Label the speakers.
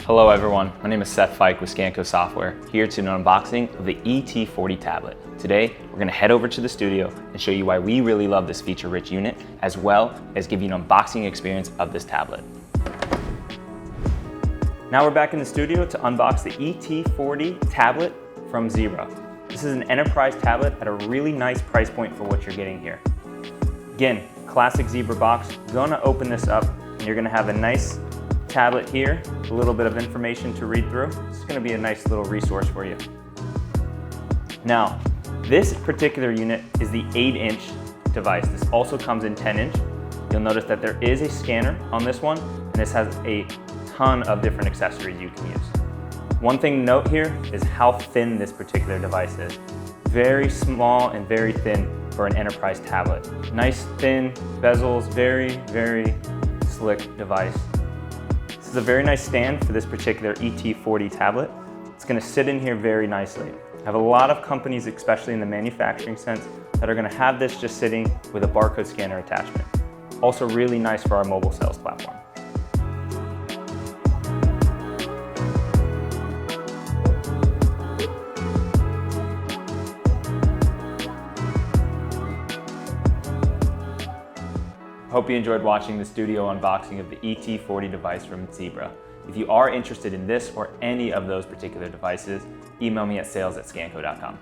Speaker 1: Hello everyone, my name is Seth Fike with Scanco Software, here to do an unboxing of the ET40 tablet. Today, we're going to head over to the studio and show you why we really love this feature-rich unit, as well as give you an unboxing experience of this tablet. Now we're back in the studio to unbox the ET40 tablet from Zebra. This is an enterprise tablet at a really nice price point for what you're getting here. Again, classic Zebra box. You're going to open this up and you're going to have a nice tablet here, a little bit of information to read through. It's going to be a nice little resource for you. Now, this particular unit is the 8-inch device. This also comes in 10-inch. You'll notice that there is a scanner on this one, and this has a ton of different accessories you can use. One thing to note here is how thin this particular device is. Very small and very thin for an enterprise tablet. Nice thin bezels, very, very slick device. This is a very nice stand for this particular ET40 tablet. It's going to sit in here very nicely. I have a lot of companies, especially in the manufacturing sense, that are going to have this just sitting with a barcode scanner attachment. Also really nice for our mobile sales platform. Hope you enjoyed watching the studio unboxing of the ET40 device from Zebra. If you are interested in this or any of those particular devices, email me at sales@scanco.com.